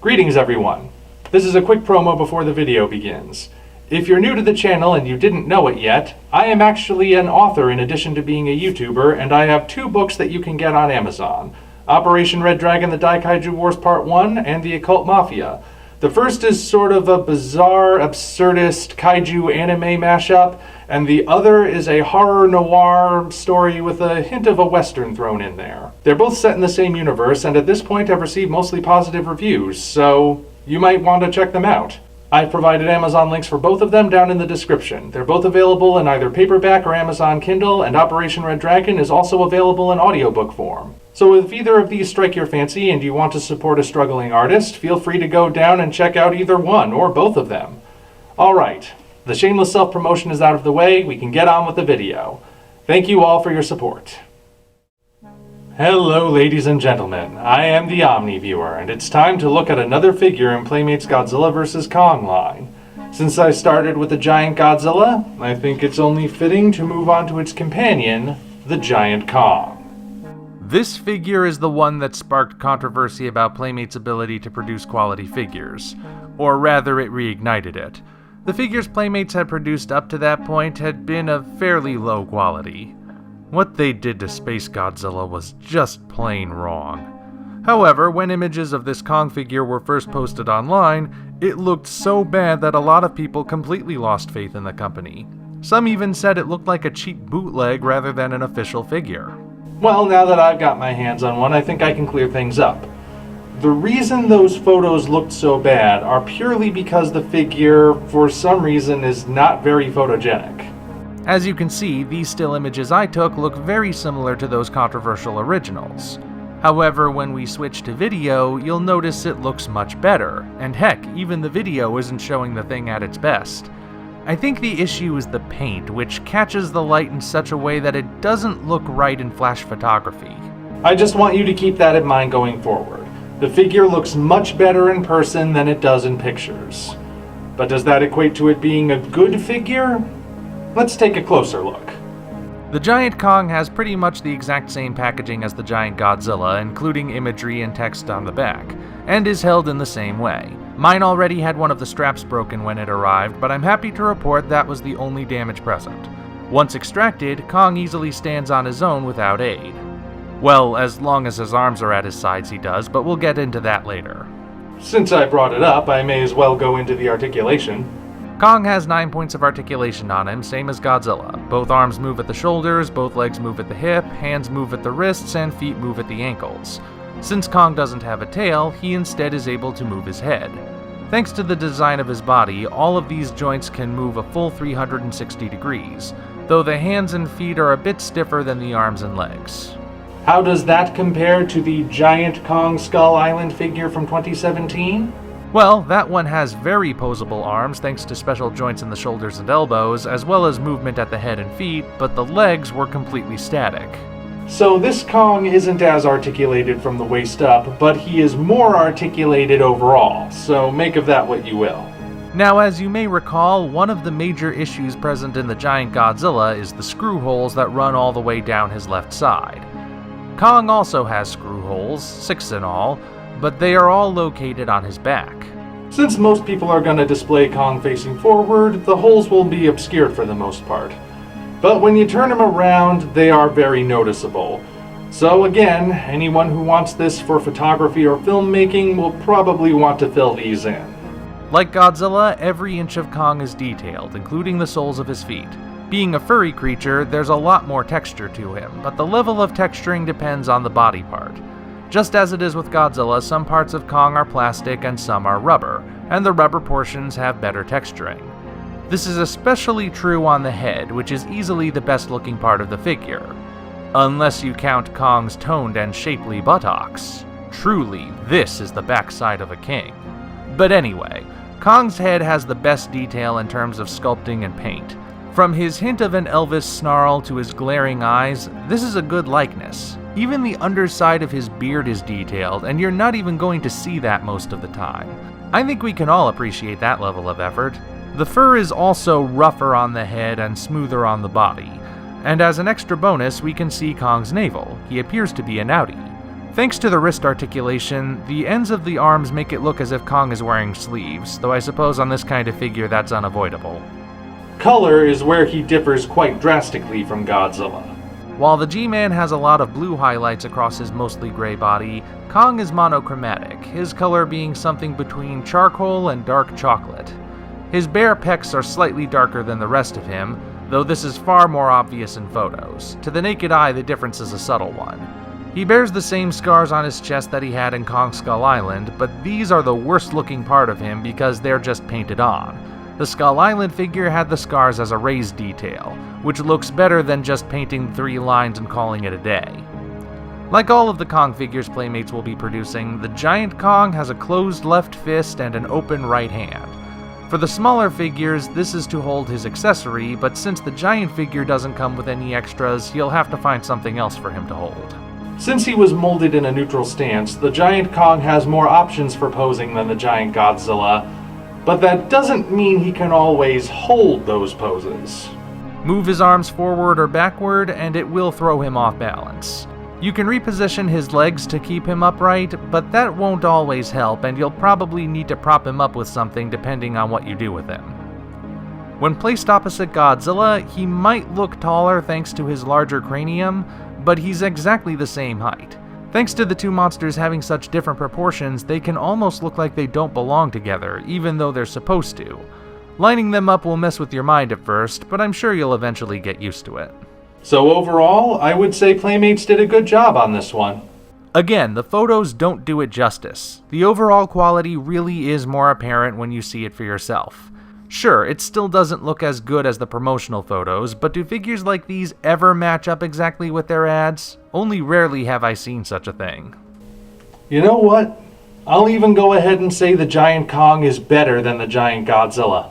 Greetings everyone. This is a quick promo before the video begins. If you're new to the channel and you didn't know it yet, I am actually an author in addition to being a YouTuber, and I have 2 books that you can get on Amazon. Operation Red Dragon: The Daikaiju Wars Part 1 and The Occult Mafia. The first is sort of a bizarre, absurdist kaiju anime mashup, and the other is a horror noir story with a hint of a western thrown in there. They're both set in the same universe, and at this point have received mostly positive reviews, so you might want to check them out. I've provided Amazon links for both of them down in the description. They're both available in either paperback or Amazon Kindle, and Operation Red Dragon is also available in audiobook form. So if either of these strike your fancy and you want to support a struggling artist, feel free to go down and check out either one or both of them. Alright, the shameless self-promotion is out of the way, we can get on with the video. Thank you all for your support. Hello ladies and gentlemen, I am the Omni viewer, and it's time to look at another figure in Playmates Godzilla vs. Kong line. Since I started with the giant Godzilla, I think it's only fitting to move on to its companion, the giant Kong. This figure is the one that sparked controversy about Playmates' ability to produce quality figures. Or rather, it reignited it. The figures Playmates had produced up to that point had been of fairly low quality. What they did to Space Godzilla was just plain wrong. However, when images of this Kong figure were first posted online, it looked so bad that a lot of people completely lost faith in the company. Some even said it looked like a cheap bootleg rather than an official figure. Well, now that I've got my hands on one, I think I can clear things up. The reason those photos looked so bad are purely because the figure, for some reason, is not very photogenic. As you can see, these still images I took look very similar to those controversial originals. However, when we switch to video, you'll notice it looks much better, and heck, even the video isn't showing the thing at its best. I think the issue is the paint, which catches the light in such a way that it doesn't look right in flash photography. I just want you to keep that in mind going forward. The figure looks much better in person than it does in pictures. But does that equate to it being a good figure? Let's take a closer look. The giant Kong has pretty much the exact same packaging as the giant Godzilla, including imagery and text on the back, and is held in the same way. Mine already had one of the straps broken when it arrived, but I'm happy to report that was the only damage present. Once extracted, Kong easily stands on his own without aid. Well, as long as his arms are at his sides he does, but we'll get into that later. Since I brought it up, I may as well go into the articulation. Kong has 9 points of articulation on him, same as Godzilla. Both arms move at the shoulders, both legs move at the hip, hands move at the wrists, and feet move at the ankles. Since Kong doesn't have a tail, he instead is able to move his head. Thanks to the design of his body, all of these joints can move a full 360 degrees, though the hands and feet are a bit stiffer than the arms and legs. How does that compare to the giant Kong Skull Island figure from 2017? Well, that one has very posable arms thanks to special joints in the shoulders and elbows, as well as movement at the head and feet, but the legs were completely static. So this Kong isn't as articulated from the waist up, but he is more articulated overall, so make of that what you will. Now, as you may recall, one of the major issues present in the giant Godzilla is the screw holes that run all the way down his left side. Kong also has screw holes, 6 in all, but they are all located on his back. Since most people are going to display Kong facing forward, the holes will be obscured for the most part. But when you turn them around, they are very noticeable. So again, anyone who wants this for photography or filmmaking will probably want to fill these in. Like Godzilla, every inch of Kong is detailed, including the soles of his feet. Being a furry creature, there's a lot more texture to him, but the level of texturing depends on the body part. Just as it is with Godzilla, some parts of Kong are plastic and some are rubber, and the rubber portions have better texturing. This is especially true on the head, which is easily the best looking part of the figure. Unless you count Kong's toned and shapely buttocks. Truly, this is the backside of a king. But anyway, Kong's head has the best detail in terms of sculpting and paint. From his hint of an Elvis snarl to his glaring eyes, this is a good likeness. Even the underside of his beard is detailed, and you're not even going to see that most of the time. I think we can all appreciate that level of effort. The fur is also rougher on the head and smoother on the body. And as an extra bonus, we can see Kong's navel. He appears to be an outie. Thanks to the wrist articulation, the ends of the arms make it look as if Kong is wearing sleeves, though I suppose on this kind of figure that's unavoidable. Color is where he differs quite drastically from Godzilla. While the G-Man has a lot of blue highlights across his mostly gray body, Kong is monochromatic, his color being something between charcoal and dark chocolate. His bare pecs are slightly darker than the rest of him, though this is far more obvious in photos. To the naked eye, the difference is a subtle one. He bears the same scars on his chest that he had in Kong Skull Island, but these are the worst looking part of him because they're just painted on. The Skull Island figure had the scars as a raised detail, which looks better than just painting 3 lines and calling it a day. Like all of the Kong figures Playmates will be producing, the giant Kong has a closed left fist and an open right hand. For the smaller figures, this is to hold his accessory, but since the giant figure doesn't come with any extras, you'll have to find something else for him to hold. Since he was molded in a neutral stance, the giant Kong has more options for posing than the giant Godzilla, but that doesn't mean he can always hold those poses. Move his arms forward or backward, and it will throw him off balance. You can reposition his legs to keep him upright, but that won't always help, and you'll probably need to prop him up with something depending on what you do with him. When placed opposite Godzilla, he might look taller thanks to his larger cranium, but he's exactly the same height. Thanks to the two monsters having such different proportions, they can almost look like they don't belong together, even though they're supposed to. Lining them up will mess with your mind at first, but I'm sure you'll eventually get used to it. So overall, I would say Playmates did a good job on this one. Again, the photos don't do it justice. The overall quality really is more apparent when you see it for yourself. Sure, it still doesn't look as good as the promotional photos, but do figures like these ever match up exactly with their ads? Only rarely have I seen such a thing. You know what? I'll even go ahead and say the giant Kong is better than the giant Godzilla.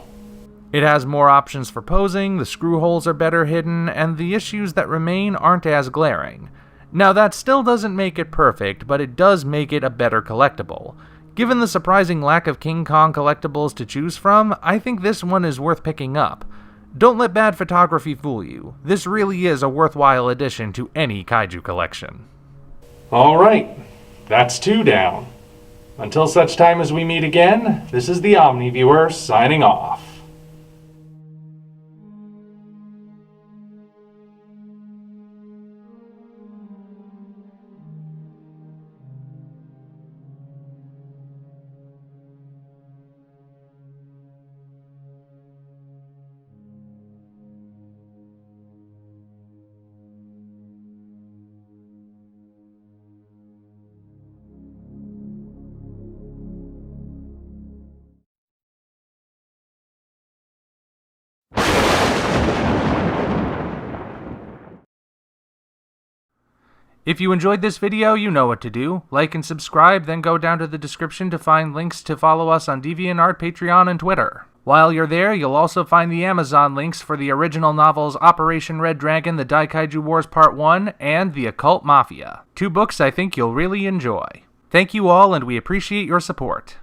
It has more options for posing, the screw holes are better hidden, and the issues that remain aren't as glaring. Now that still doesn't make it perfect, but it does make it a better collectible. Given the surprising lack of King Kong collectibles to choose from, I think this one is worth picking up. Don't let bad photography fool you. This really is a worthwhile addition to any kaiju collection. Alright, that's 2 down. Until such time as we meet again, this is the Omni Viewer signing off. If you enjoyed this video, you know what to do. Like and subscribe, then go down to the description to find links to follow us on DeviantArt, Patreon, and Twitter. While you're there, you'll also find the Amazon links for the original novels Operation Red Dragon, The Daikaiju Wars Part 1, and The Occult Mafia. 2 books I think you'll really enjoy. Thank you all, and we appreciate your support.